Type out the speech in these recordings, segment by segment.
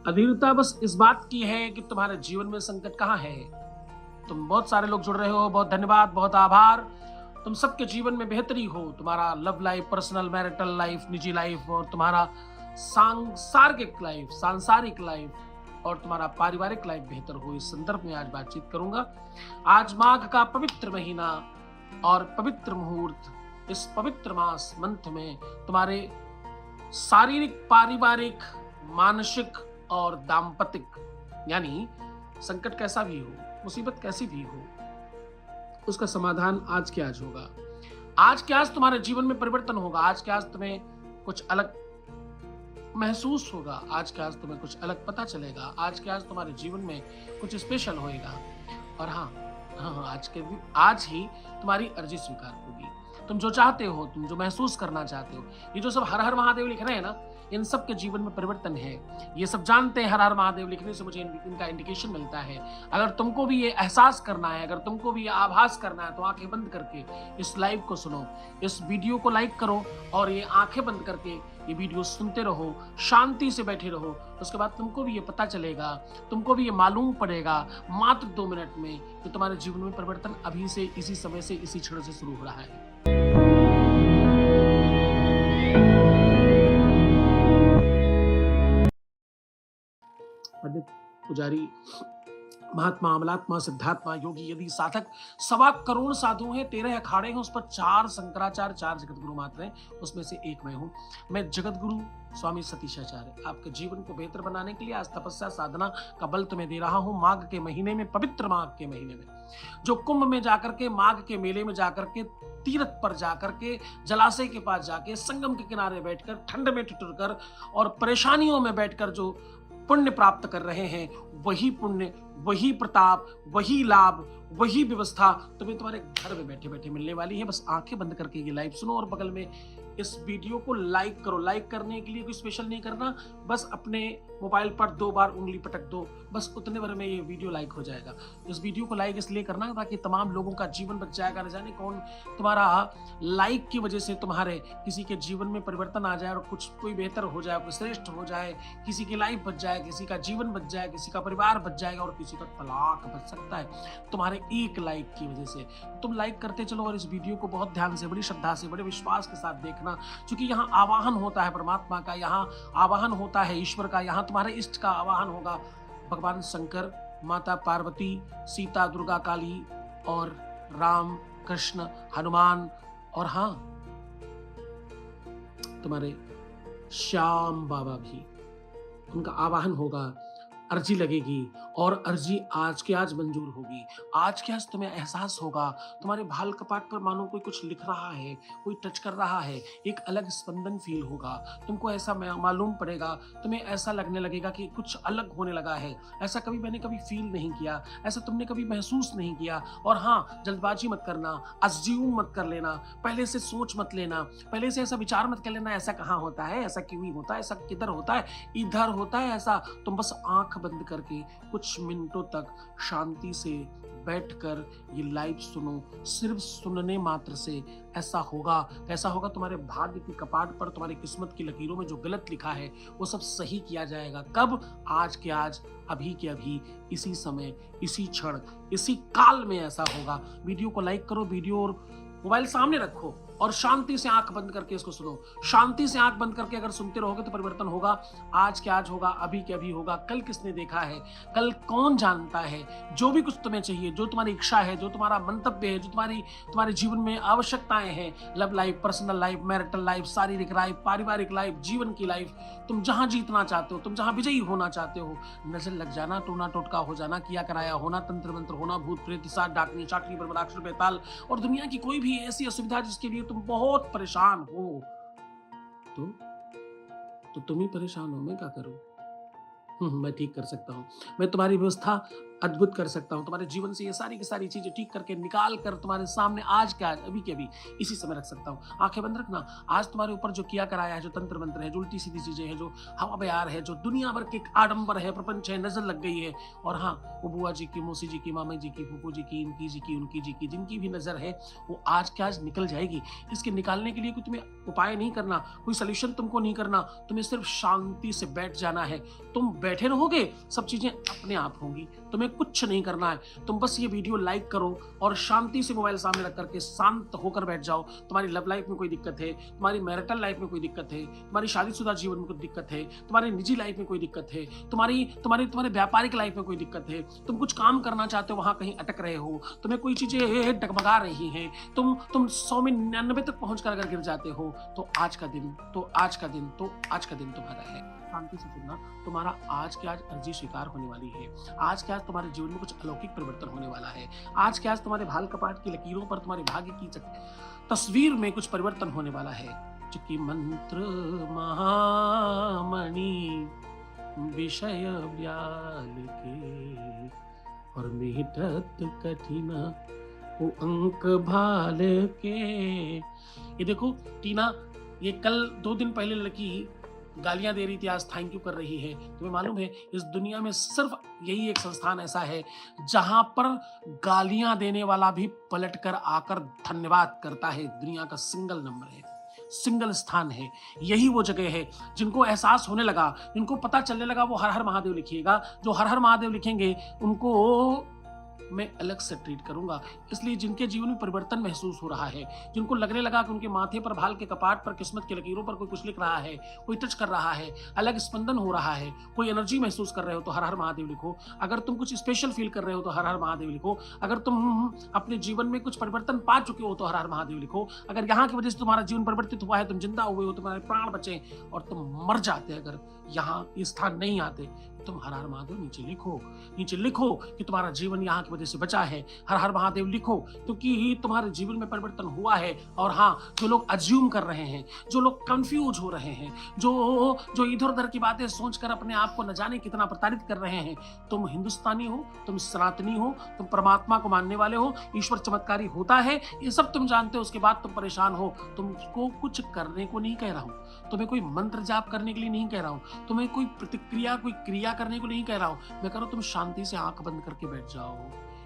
अधीरता बस इस बात की है कि तुम्हारे जीवन में संकट कहाँ है। तुम बहुत सारे लोग जुड़ रहे हो, बहुत धन्यवाद, बहुत आभार। तुम सबके जीवन में बेहतरी हो, तुम्हारा love life, personal marital life, निजी लाइफ और तुम्हारा सांसारिक लाइफ और तुम्हारा पारिवारिक लाइफ बेहतर हो, इस संदर्भ में आज बातचीत करूंगा। आज माघ का पवित्र महीना और पवित्र मुहूर्त, इस पवित्र मास मंथ में तुम्हारे शारीरिक, पारिवारिक, मानसिक और दाम्पतिक यानी संकट कैसा भी हो, मुसीबत कैसी भी हो, उसका समाधान आज के आज होगा। आज के आज तुम्हारे जीवन में परिवर्तन होगा। आज के आज तुम्हें कुछ अलग महसूस होगा। आज के आज तुम्हें कुछ अलग पता चलेगा। आज के आज तुम्हारे जीवन में कुछ स्पेशल होएगा। और हाँ, आज ही तुम्हारी अर्जी स्वीकार होगी। तुम जो चाहते हो, तुम जो महसूस करना चाहते हो, ये जो सब हर हर महादेव लिख रहे हैं ना, इन सब के जीवन में परिवर्तन है। ये सब जानते हैं। हर हर महादेव लिखने से मुझे इनका इंडिकेशन मिलता है। अगर तुमको भी ये एहसास करना है, अगर तुमको भी ये आभास करना है, तो आंखें बंद करके इस लाइव को सुनो, इस वीडियो को लाइक करो और ये आंखें बंद करके ये वीडियो सुनते रहो, शांति से बैठे रहो। उसके बाद तुमको भी ये पता चलेगा, तुमको भी ये मालूम पड़ेगा मात्र 2 मिनट में कि तुम्हारे जीवन में परिवर्तन अभी से, इसी समय से, इसी क्षण से शुरू हो रहा है। पंडित, पुजारी, महात्मा, अमलात्मा, सिद्धात्मा, योगी, यदि साधक 1.25 करोड़ साधु हैं, 13 अखाड़े हैं, उस पर 4 शंकराचार्य, 4 जगत गुरु मात्र हैं, उसमें से एक मैं हूं। मैं जगत गुरु स्वामी सतीशाचार्य आपके जीवन को बेहतर बनाने के लिए आज तपस्या साधना का बल तुम्हें दे रहा हूं। माघ के महीने में, पवित्र माघ के महीने में, जो कुंभ में जाकर के, माघ के मेले में जाकर के, तीर्थ पर जाकर के, जलाशय के पास जाके, संगम के किनारे बैठकर, ठंड में ठिठुर कर और परेशानियों में बैठकर जो पुण्य प्राप्त कर रहे हैं, वही पुण्य, वही प्रताप, वही लाभ, वही व्यवस्था तुम्हें तुम्हारे घर में बैठे बैठे मिलने वाली है। बस आंखें बंद करके ये लाइव सुनो और बगल में इस वीडियो को लाइक करो। लाइक करने के लिए कोई स्पेशल नहीं करना, बस अपने मोबाइल पर 2 बार उंगली पटक दो, बस उतने भर में ये वीडियो लाइक हो जाएगा। इस वीडियो को लाइक इसलिए करना ताकि तमाम लोगों का जीवन बच जाएगा। न जाने कौन तुम्हारा लाइक की वजह से तुम्हारे किसी के जीवन में परिवर्तन आ जाए और कोई बेहतर हो जाए, कोई श्रेष्ठ हो जाए, किसी की लाइफ बच जाए, किसी का जीवन बच जाए, किसी का परिवार बच जाएगा और किसी का तलाक बच सकता है तुम्हारे एक लाइक की वजह से। तुम लाइक करते चलो और इस वीडियो को बहुत ध्यान से, बड़ी श्रद्धा से, बड़े विश्वास के साथ देखना, क्योंकि यहाँ आवाहन होता है परमात्मा का, यहाँ आवाहन होता है ईश्वर का, यहाँ तुम्हारे इष्ट का आवाहन होगा। भगवान शंकर, माता पार्वती, सीता, दुर्गा, काली और राम, कृष्ण, हनुमान और हाँ, तुम्हारे श्याम बाबा भी, उनका आवाहन होगा। अर्जी लगेगी और अर्जी आज के आज मंजूर होगी। आज के आज तुम्हें एहसास होगा, तुम्हारे भाल कपाट पर मानो कोई कुछ लिख रहा है, कोई टच कर रहा है, एक अलग स्पंदन फील होगा। तुमको ऐसा मालूम पड़ेगा, तुम्हें ऐसा लगने लगेगा कि कुछ अलग होने लगा है। ऐसा मैंने कभी फील नहीं किया, ऐसा तुमने कभी महसूस नहीं किया। और हाँ, जल्दबाजी मत करना, अज्यूम मत कर लेना, पहले से सोच मत लेना, पहले से ऐसा विचार मत कर लेना ऐसा कहाँ होता है, ऐसा क्यों ही होता है, ऐसा किधर होता है, इधर होता है ऐसा। तुम बस आंख बंद करके कुछ मिनटों तक शांति से बैठकर ये लाइव सुनो। सिर्फ सुनने मात्र से ऐसा होगा, कैसा होगा, तुम्हारे भाग्य के कपाट पर, तुम्हारी किस्मत की लकीरों में जो गलत लिखा है वो सब सही किया जाएगा। कब? आज के आज, अभी के अभी, इसी समय, इसी क्षण, इसी काल में ऐसा होगा। वीडियो को लाइक करो, वीडियो और मोबाइल सामने रखो और शांति से आंख बंद करके इसको सुनो। शांति से आंख बंद करके अगर सुनते रहोगे तो परिवर्तन होगा। आज के आज होगा, अभी के अभी होगा। कल किसने देखा है, कल कौन जानता है। जो भी कुछ तुम्हें चाहिए, जो तुम्हारी इच्छा है, जो तुम्हारा मंतव्य है, जो तुम्हारे जीवन में आवश्यकताएं हैं, love life, personal life, marital life, शारीरिक लाइफ, पारिवारिक लाइफ, जीवन की लाइफ, तुम जहां जीतना चाहते हो, तुम जहां विजयी होना चाहते हो, नजर लग जाना, टोना टोटका हो जाना, किया कराया होना, तंत्र मंत्र होना, भूत प्रेत, पिशाच, डाकनी, चाटनी, बर्बराक्षर, बेताल और दुनिया की कोई भी ऐसी असुविधा जिसके लिए तुम बहुत परेशान हो, तो तुम ही परेशान हो, मैं क्या करूं? मैं ठीक कर सकता हूं। मैं तुम्हारी व्यवस्था अद्भुत कर सकता हूँ। तुम्हारे जीवन से ये सारी की सारी चीजें ठीक करके निकाल कर तुम्हारे सामने आज के आज, अभी के अभी, इसी समय रख सकता हूँ। आंखें बंद रखना। आज तुम्हारे ऊपर जो किया कराया है, जो तंत्र मंत्र है, जो उल्टी सीधी चीजें हैं, जो हवा बयार है, जो दुनिया भर के आडंबर है, प्रपंच है, नजर लग गई है, और हाँ, वो बुआ जी की, मौसी जी की, मामा जी की, फूफू जी की, इनकी जी की, उनकी जी की, जिनकी भी नजर है, वो आज के आज निकल जाएगी। इसके निकालने के लिए कोई तुम्हें उपाय नहीं करना, कोई सोल्यूशन तुमको नहीं करना, तुम्हें सिर्फ शांति से बैठ जाना है। तुम बैठे रहोगे, सब चीजें अपने आप होंगी, तुम्हें कुछ नहीं करना है। तुम बस ये वीडियो लाइक करो और शांति से मोबाइल सामने रख करके शांत होकर बैठ जाओ। तुम्हारी लव लाइफ में कोई दिक्कत है, तुम्हारी मैरिटल लाइफ में कोई दिक्कत है, तुम्हारी शादीशुदा जीवन में कोई दिक्कत है, तुम्हारी निजी लाइफ में कोई दिक्कत है, तुम्हारी तुम्हारी तुम्हारे व्यापारिक लाइफ में कोई दिक्कत है, तुम कुछ काम करना चाहते हो, वहां कहीं अटक रहे हो, तुम्हें कोई चीजें डगमगा रही हैं, तुम 100 में 99 तक पहुंच कर अगर गिर जाते हो, तो आज का दिन तुम्हारा है। शांति से सुनना, तुम्हारा आज के आज अर्जी स्वीकार होने वाली है। आज के आज तुम्हारे जीवन में कुछ अलौकिक परिवर्तन होने वाला है। आज के आज तुम्हारे भाल कपाट की लकीरों पर, तुम्हारे भाग्य की तस्वीर में कुछ परिवर्तन होने वाला है। चूंकि मंत्र महामणि विषय व्याल के, और मेहनत कठिन वो अंक भाल के। ये देखो टीना, ये कल 2 दिन पहले लड़की गालियां दे रही थी, आज थैंक यू कर रही है। तुम्हें मालूम है इस दुनिया में सिर्फ यही एक संस्थान ऐसा है जहां पर गालियां देने वाला भी पलटकर आकर धन्यवाद करता है। दुनिया का सिंगल नंबर है, सिंगल स्थान है, यही वो जगह है। जिनको एहसास होने लगा, जिनको पता चलने लगा, वो हर हर महादेव लिखिएगा। जो हर हर महादेव लिखेंगे उनको मैं अलग से ट्रीट करूंगा। इसलिए जिनके जीवन में परिवर्तन महसूस हो रहा है, जिनको लगने लगा कि उनके माथे पर, भाल के कपाट पर, किस्मत की लकीरों पर कोई कुछ लिख रहा है, कोई टच कर रहा है, अलग स्पंदन हो रहा है, कोई एनर्जी महसूस कर रहे हो, तो हर हर महादेव लिखो। अगर तुम कुछ स्पेशल फील कर रहे हो तो हर हर महादेव लिखो। अगर तुम अपने जीवन में कुछ परिवर्तन पा चुके हो तो हर हर महादेव लिखो। अगर यहाँ की वजह से तुम्हारा जीवन परिवर्तित हुआ है, तुम जिंदा हुए हो, तुम्हारे प्राण बचे और तुम मर जाते, अगर यहाँ स्थान नहीं आते, तुम हर हर महादेव नीचे लिखो कि तुम्हारा जीवन यहाँ की वजह से बचा है। हर हर महादेव लिखो क्योंकि तुम्हारे जीवन में परिवर्तन हुआ है। और हाँ, जो लोग अज्यूम कर रहे हैं, जो लोग कंफ्यूज हो रहे हैं, जो इधर उधर की बातें सोचकर अपने आप को न जाने कितना प्रताड़ित कर रहे हैं, तुम हिंदुस्तानी हो, तुम सनातनी हो, तुम परमात्मा को मानने वाले हो, ईश्वर चमत्कारी होता है, ये सब तुम जानते हो। उसके बाद तुम परेशान हो। तुमको कुछ करने को नहीं कह रहा हूँ, तुम्हें कोई मंत्र जाप करने के लिए नहीं कह रहा हूँ, तुम्हें कोई प्रतिक्रिया, कोई क्रिया करने को नहीं कह रहा हूं। मैं कह रहा हूं तुम शांति से आंख बंद करके बैठ जाओ,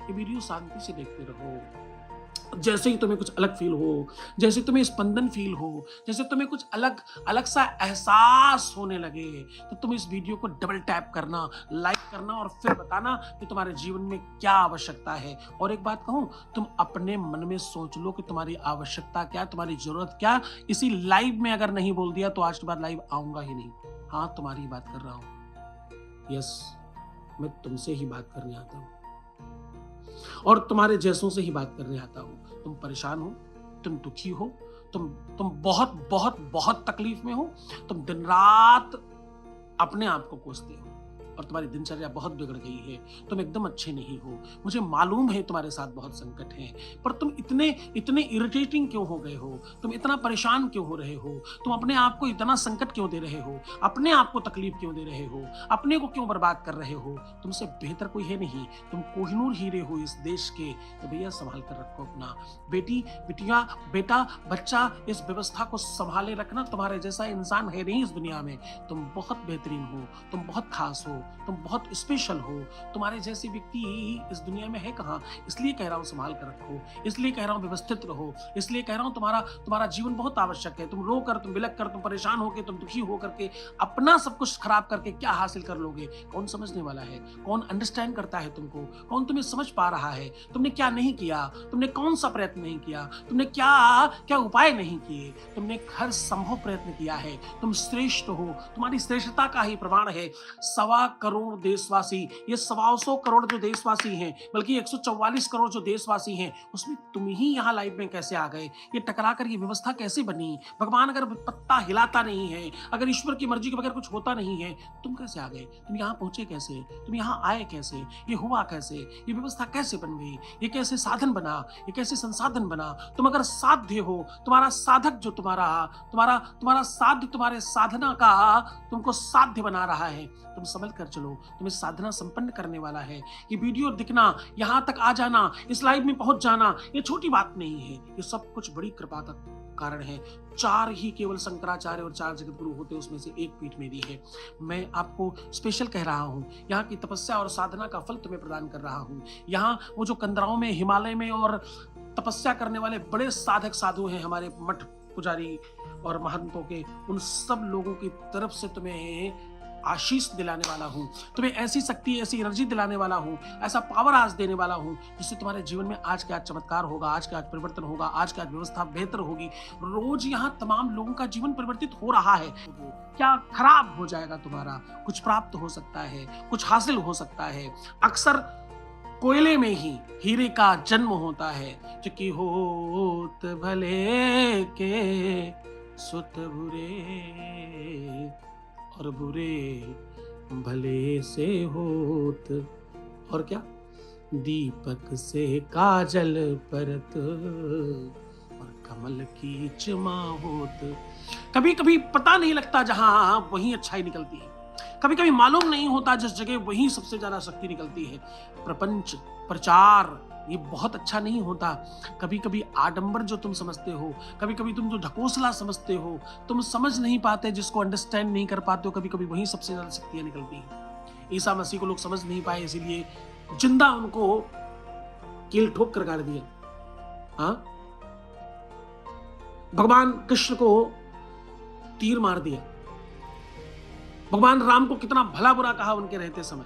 ये वीडियो शांति से देखते रहो। जैसे ही तुम्हें कुछ अलग फील हो, जैसे तुम्हें स्पंदन फील हो, जैसे तुम्हें कुछ अलग सा एहसास होने लगे, तो तुम इस वीडियो को डबल टैप करना, लाइक करना और फिर बताना कि तुम्हारे जीवन में क्या आवश्यकता है। और एक बात कहूं, तुम अपने मन में सोच लो कि तुम्हारी आवश्यकता क्या, तुम्हारी जरूरत क्या। इसी लाइव में अगर नहीं बोल दिया तो आज के बाद लाइव आऊंगा ही नहीं। हाँ, तुम्हारी बात कर रहा हूं। यस, मैं तुमसे ही बात करने आता हूं और तुम्हारे जैसों से ही बात करने आता हूं। तुम परेशान हो, तुम दुखी हो, तुम बहुत बहुत बहुत तकलीफ में हो, तुम दिन रात अपने आप को कोसते हो और तुम्हारी दिनचर्या बहुत बिगड़ गई है, तुम एकदम अच्छे नहीं हो। मुझे मालूम है तुम्हारे साथ बहुत संकट है, पर तुम इतने इरिटेटिंग क्यों हो गए हो, तुम इतना परेशान क्यों हो रहे हो, तुम अपने आप को इतना संकट क्यों दे रहे हो, अपने आप को तकलीफ क्यों दे रहे हो, अपने को क्यों बर्बाद कर रहे हो। तुमसे बेहतर कोई है नहीं, तुम कोहिनूर हीरे हो इस देश के। तो भैया संभाल कर रखो अपना। बेटी, बिटिया, बेटा, बच्चा, इस व्यवस्था को संभाले रखना। तुम्हारे जैसा इंसान है नहीं इस दुनिया में। तुम बहुत बेहतरीन हो, तुम बहुत खास हो, तुम बहुत स्पेशल हो। तुम्हारे जैसे व्यक्ति इस दुनिया में है कहाँ। इसलिए कह रहा हूँ संभाल कर रखो, इसलिए कह रहा हूँ व्यवस्थित रहो, इसलिए कह रहा हूँ तुम्हारा जीवन बहुत आवश्यक है। तुम रो कर, तुम बिलक कर, तुम परेशान होकर, तुम दुखी होकर के अपना सब कुछ खराब करके क्या हासिल कर लोगे। कौन समझने वाला है, कौन अंडरस्टैंड करता है तुमको, कौन तुम्हें समझ पा रहा है। तुमने क्या नहीं किया, तुमने कौन सा प्रयत्न नहीं किया, तुमने क्या उपाय नहीं किए। तुमने हर संभव प्रयत्न किया है। तुम श्रेष्ठ हो, तुम्हारी श्रेष्ठता का ही प्रमाण है 1.25 करोड़ देशवासी, ये 125 करोड़ जो देशवासी हैं, बल्कि 144 करोड़ जो देशवासी हैं, उसमें तुम ही यहाँ लाइव में कैसे आ गए। ये टकरा कर ये व्यवस्था कैसे बनी। भगवान अगर पत्ता हिलाता नहीं है, अगर ईश्वर की मर्जी के बगैर कुछ होता नहीं है, तुम कैसे आ गए, तुम यहाँ पहुंचे कैसे, तुम यहाँ आए कैसे, ये हुआ कैसे, ये व्यवस्था कैसे बन गई, ये कैसे साधन बना, ये कैसे संसाधन बना। तुम अगर साध्य हो, तुम्हारा साधक जो तुम्हारा साध्य तुम्हारे साधना का तुमको साध्य बना रहा है, तुम संभल कर कर चलो, तुम्हें साधना संपन्न करने वाला है। ये वीडियो दिखना, यहाँ तक आ जाना, इस लाइव में पहुंच जाना, ये छोटी बात नहीं है, ये सब कुछ बड़ी कृपा का कारण है। 4 ही केवल शंकराचार्य और 4 जगत गुरु होते, उसमें से एक पीठ मेरी है। मैं आपको स्पेशल कह रहा हूँ, यहाँ की तपस्या और साधना का फल तुम्हें प्रदान कर रहा हूँ। यहाँ वो जो कंदराओं में, हिमालय में और तपस्या करने वाले बड़े साधक साधु हैं, हमारे मठ पुजारी और महंतों के, उन सब लोगों की तरफ से तुम्हें आशीष दिलाने वाला हूं, तुम्हें ऐसी शक्ति, ऐसी एनर्जी दिलाने वाला हूं, ऐसा पावर आज देने वाला हूं, जिससे तुम्हारे जीवन में आज के आज चमत्कार होगा, आज के आज परिवर्तन होगा, आज के आज व्यवस्था बेहतर होगी। रोज यहाँ तमाम लोगों का जीवन परिवर्तित हो रहा है। क्या खराब हो जाएगा तुम्हारा, कुछ प्राप्त हो सकता है, कुछ हासिल हो सकता है। अक्सर कोयले में ही हीरे का जन्म होता है, कि होत भले के सुत बुरे और बुरे भले से होत, और क्या, दीपक से काजल परत और कमल की चमा होत। कभी कभी पता नहीं लगता जहां वहीं अच्छाई निकलती है, कभी कभी मालूम नहीं होता जिस जगह वहीं सबसे ज्यादा शक्ति निकलती है। प्रपंच, प्रचार, ये बहुत अच्छा नहीं होता। कभी कभी आडंबर जो तुम समझते हो, कभी कभी तुम जो ढकोसला समझते हो, तुम समझ नहीं पाते, जिसको अंडरस्टैंड नहीं कर पाते हो, कभी कभी वहीं सबसे ज्यादा शक्तियां निकलती हैं। ईसा मसीह को लोग समझ नहीं पाए, इसीलिए जिंदा उनको कील ठोक कर गाड़ दिया। हाँ, भगवान कृष्ण को तीर मार दिया, भगवान राम को कितना भला बुरा कहा उनके रहते समय।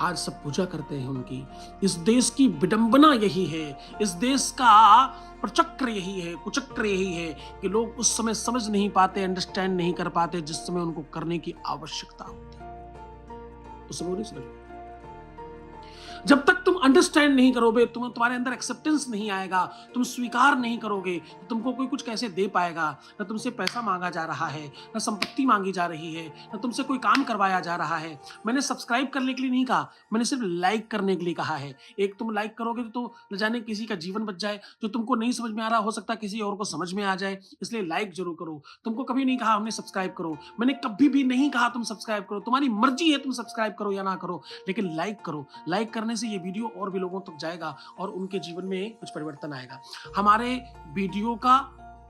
आज सब पूजा करते हैं उनकी। इस देश की विडंबना यही है, इस देश का प्रचक्र यही है, कुचक्र यही है कि लोग उस समय समझ नहीं पाते, अंडरस्टैंड नहीं कर पाते, जिस समय उनको करने की आवश्यकता होती है उस समय नहीं समझ। जब तक तुम अंडरस्टैंड नहीं करोगे, तुम्हारे अंदर एक्सेप्टेंस नहीं आएगा, तुम स्वीकार नहीं करोगे, तो तुमको कोई कुछ कैसे दे पाएगा। न तुमसे पैसा मांगा जा रहा है, न संपत्ति मांगी जा रही है, न तुमसे कोई काम करवाया जा रहा है। मैंने सब्सक्राइब करने के लिए नहीं कहा, मैंने सिर्फ लाइक करने के लिए कहा है। एक तुम लाइक करोगे तो न जाने किसी का जीवन बच जाए, जो तुमको नहीं समझ में आ रहा हो सकता किसी और को समझ में आ जाए, इसलिए लाइक जरूर करो। तुमको कभी नहीं कहा हमने सब्सक्राइब करो, मैंने कभी भी नहीं कहा तुम सब्सक्राइब करो, तुम्हारी मर्जी है तुम सब्सक्राइब करो या ना करो, लेकिन लाइक करो। लाइक करने से ये वीडियो और भी लोगों तक जाएगा और उनके जीवन में कुछ परिवर्तन आएगा। हमारे वीडियो का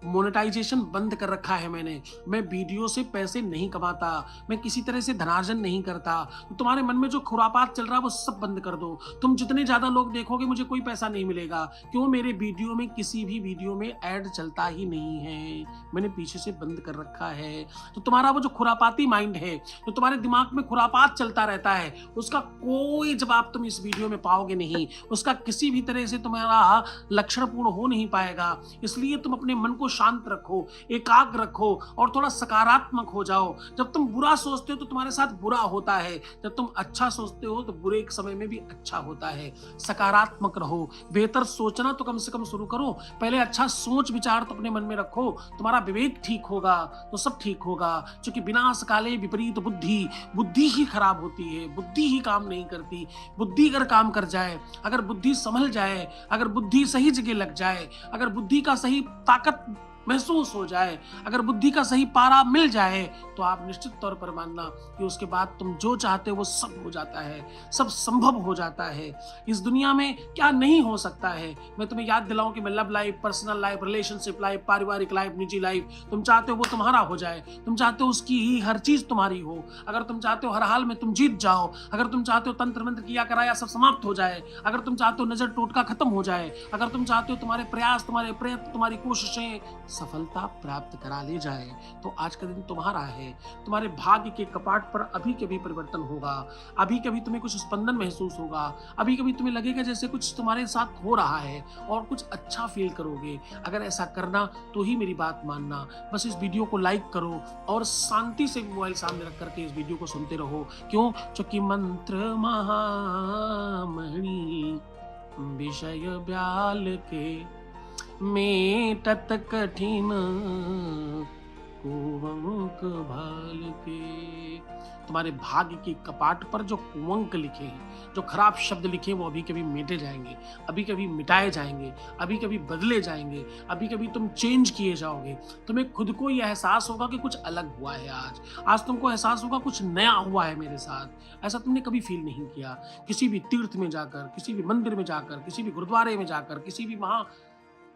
मोनेटाइजेशन बंद कर रखा है मैंने। मैं वीडियो से पैसे नहीं कमाता, मैं किसी तरह से धनार्जन नहीं करता। तो तुम्हारे मन में जो खुरापात चल रहा है वो सब बंद कर दो। तुम जितने ज्यादा लोग देखोगे मुझे कोई पैसा नहीं मिलेगा। क्यों? मेरे वीडियो में, किसी भी वीडियो में ऐड चलता ही नहीं है, मैंने पीछे से बंद कर रखा है। तो तुम्हारा वो जो खुरापाती माइंड है, जो तुम्हारे दिमाग में खुरापात चलता रहता है, उसका कोई जवाब तुम इस वीडियो में पाओगे नहीं, उसका किसी भी तरह से तुम्हारा लक्षण पूर्ण हो नहीं पाएगा। इसलिए तुम अपने मन को शांत रखो, एकाग्र रखो और थोड़ा सकारात्मक हो जाओ। जब तुम बुरा सोचते हो तो तुम्हारे साथ बुरा होता है, जब तुम अच्छा सोचते हो तो बुरे एक समय में भी अच्छा होता है। सकारात्मक रहो, बेहतर सोचना तो कम से कम शुरू करो। पहले अच्छा सोच विचार तो अपने मन में रखो, तुम्हारा विवेक ठीक होगा तो सब ठीक होगा। क्योंकि विनाश काले विपरीत बुद्धि, बुद्धि ही खराब होती है, बुद्धि ही काम नहीं करती। बुद्धि अगर काम कर जाए, अगर बुद्धि संभल जाए, अगर बुद्धि सही जगह लग जाए, अगर बुद्धि का सही ताकत महसूस हो जाए, अगर बुद्धि का सही पारा मिल जाए, तो आप निश्चित तौर पर मानना कि उसके बाद तुम जो चाहते हो वो सब हो जाता है, सब संभव हो जाता है। इस दुनिया में क्या नहीं हो सकता है। मैं तुम्हें याद दिलाऊं कि मैं love life, personal life, relationship life, पारिवारिक लाइफ, निजी लाइफ, तुम चाहते हो वो तुम्हारा हो जाए, तुम चाहते हो उसकी ही हर चीज तुम्हारी हो, अगर तुम चाहते हो हर हाल में तुम जीत जाओ, अगर तुम चाहते हो तंत्र मंत्र किया कराया सब समाप्त हो जाए, अगर तुम चाहते हो नजर टोटका खत्म हो जाए, अगर तुम चाहते हो तुम्हारे प्रयास, तुम्हारे प्रयत्न, तुम्हारी कोशिशें सफलता प्राप्त करा ले जाए, तो आज का दिन तुम्हारा है। तुम्हारे भाग्य के कपाट पर अभी कभी परिवर्तन होगा, अभी कभी तुम्हें कुछ स्पंदन महसूस होगा, अभी कभी तुम्हें लगेगा जैसे कुछ तुम्हारे साथ हो रहा है और कुछ अच्छा फील करोगे। अगर ऐसा करना तो ही मेरी बात मानना। बस इस वीडियो को लाइक करो और शांति से मोबाइल सामने रख करके इस वीडियो को सुनते रहो। क्यों? क्योंकि मंत्र महामणि विषय ब्याल के मेटत कठिन कुवंक भाल के। तुम्हारे भाग्य के कपाट पर जो कुवंक लिखे हैं, जो खराब शब्द लिखे हैं, वो अभी कभी मिटे जाएंगे, अभी कभी मिटाए जाएंगे, अभी कभी बदले जाएंगे, अभी कभी तुम चेंज किए जाओगे। तुम्हें खुद को ये एहसास होगा कि कुछ अलग हुआ है आज। आज तुमको एहसास होगा कुछ नया हुआ है मेरे साथ। ऐसा तुमने कभी फील नहीं किया। किसी भी तीर्थ में जाकर, किसी भी मंदिर में जाकर, किसी भी गुरुद्वारे में जाकर, किसी भी महा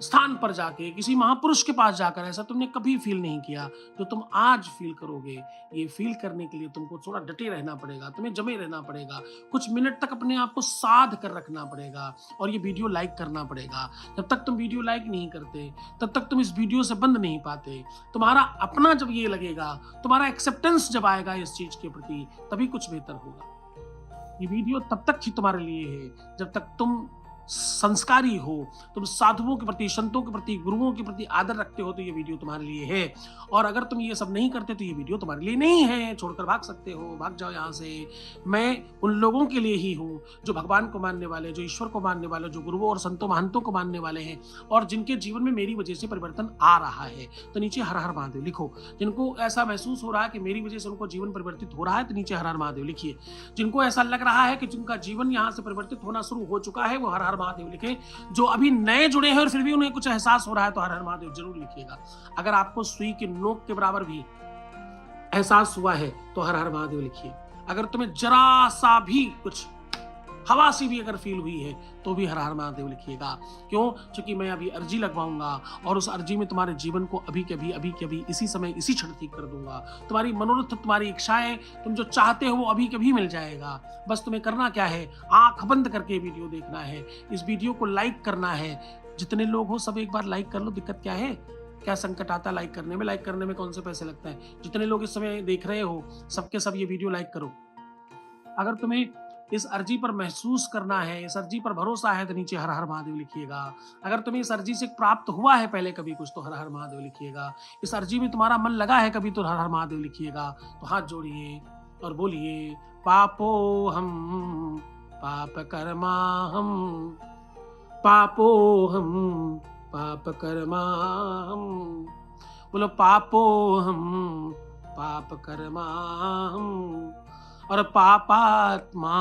स्थान पर जाके, किसी महापुरुष के पास जाकर ऐसा तुमने कभी फील नहीं किया जो तुम आज फील करोगे। ये फील करने के लिए तुमको थोड़ा डटे रहना पड़ेगा, तुम्हें जमे रहना पड़ेगा, कुछ मिनट तक अपने आप को साध कर रखना पड़ेगा और ये वीडियो लाइक करना पड़ेगा। जब तक तुम वीडियो लाइक नहीं करते तब तक तुम इस वीडियो से बंद नहीं पाते। तुम्हारा अपना जब ये लगेगा, तुम्हारा एक्सेप्टेंस जब आएगा इस चीज के प्रति, तभी कुछ बेहतर होगा। ये वीडियो तब तक ही तुम्हारे लिए है जब तक तुम संस्कारी हो, तुम साधुओं के प्रति, संतों के प्रति, गुरुओं के प्रति आदर रखते हो, तो ये वीडियो तुम्हारे लिए है। और अगर तुम ये सब नहीं करते तो ये वीडियो तुम्हारे लिए नहीं है। छोड़कर भाग सकते हो, भाग जाओ यहाँ से। मैं उन लोगों के लिए ही हूँ जो भगवान को मानने वाले, जो ईश्वर को मानने वाले, जो गुरुओं और संतों महंतों को मानने वाले हैं और जिनके जीवन में मेरी वजह से परिवर्तन आ रहा है। तो नीचे हर हर महादेव लिखो। जिनको ऐसा महसूस हो रहा है कि मेरी वजह से उनको जीवन परिवर्तित हो रहा है, तो नीचे हर हर महादेव लिखिए। जिनको ऐसा लग रहा है कि जिनका जीवन यहाँ से परिवर्तित होना शुरू हो चुका है, वो हर हर महादेव लिखे। जो अभी नए जुड़े हैं और फिर भी उन्हें कुछ एहसास हो रहा है, तो हर हर महादेव जरूर लिखिएगा। अगर आपको सुई की नोक के बराबर भी एहसास हुआ है तो हर हर महादेव लिखिए। अगर तुम्हें जरा सा भी कुछ हवा सी भी अगर फील हुई है तो भी हर हर महादेव लिखिएगा। क्यों? क्योंकि मैं अभी अर्जी लगवाऊंगा और उस अर्जी में तुम्हारे जीवन को अभी के अभी इसी समय इसी क्षण ठीक कर दूंगा। तुम्हारी मनोरथ, तुम्हारी इच्छाएं, तुम जो चाहते हो वो अभी कभी मिल जाएगा। बस तुम्हें करना क्या है, आंख बंद करके वीडियो देखना है, इस वीडियो को लाइक करना है। जितने लोग हो सब एक बार लाइक कर लो। दिक्कत क्या है? क्या संकट आता है लाइक करने में? लाइक करने में कौन से पैसे लगता है? जितने लोग इस समय देख रहे हो सबके सब ये वीडियो लाइक करो। अगर तुम्हें इस अर्जी पर महसूस करना है, इस अर्जी पर भरोसा है, तो नीचे हर हर महादेव लिखिएगा। अगर तुम्हें इस अर्जी से प्राप्त हुआ है पहले कभी कुछ, तो हर हर महादेव लिखिएगा। इस अर्जी में तुम्हारा मन लगा है कभी, तो हर हर महादेव लिखिएगा। तो हाथ जोड़िए और बोलिए, पापो हम पाप कर्मा हम, पापो हम पाप कर्मा हम। बोलो, पापो हम पाप कर्मा हम और पापात्मा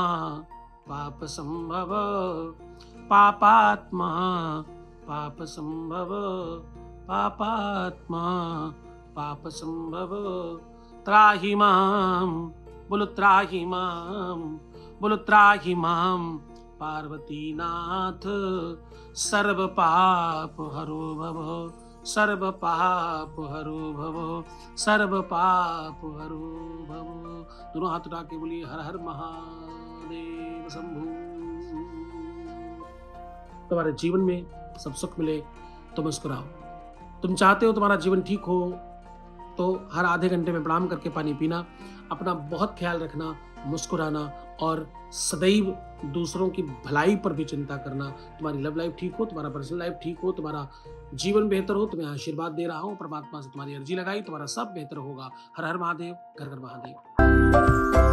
पाप संभव, पापात्मा पाप संभव, पापात्मा पाप संभव। त्राहि माम, बोलो त्राहि माम, बोलो त्राहि माम पार्वती नाथ। सर्व पाप हरो भव, सर्व पाप हरो भव, सर्व पाप हरो भव। दोनों हाथ उठा के बोलिए, हर हर महादेव शंभू। तुम्हारे जीवन में सब सुख मिले तो मुस्कुराओ। तुम चाहते हो तुम्हारा जीवन ठीक हो तो हर आधे घंटे में प्रणाम करके पानी पीना। अपना बहुत ख्याल रखना, मुस्कुराना और सदैव दूसरों की भलाई पर भी चिंता करना। तुम्हारी लव लाइफ ठीक हो, तुम्हारा पर्सनल लाइफ ठीक हो, तुम्हारा जीवन बेहतर हो। तुम्हें आशीर्वाद दे रहा हूं, परमात्मा से तुम्हारी अर्जी लगाई, तुम्हारा सब बेहतर होगा। हर हर महादेव, घर घर महादेव।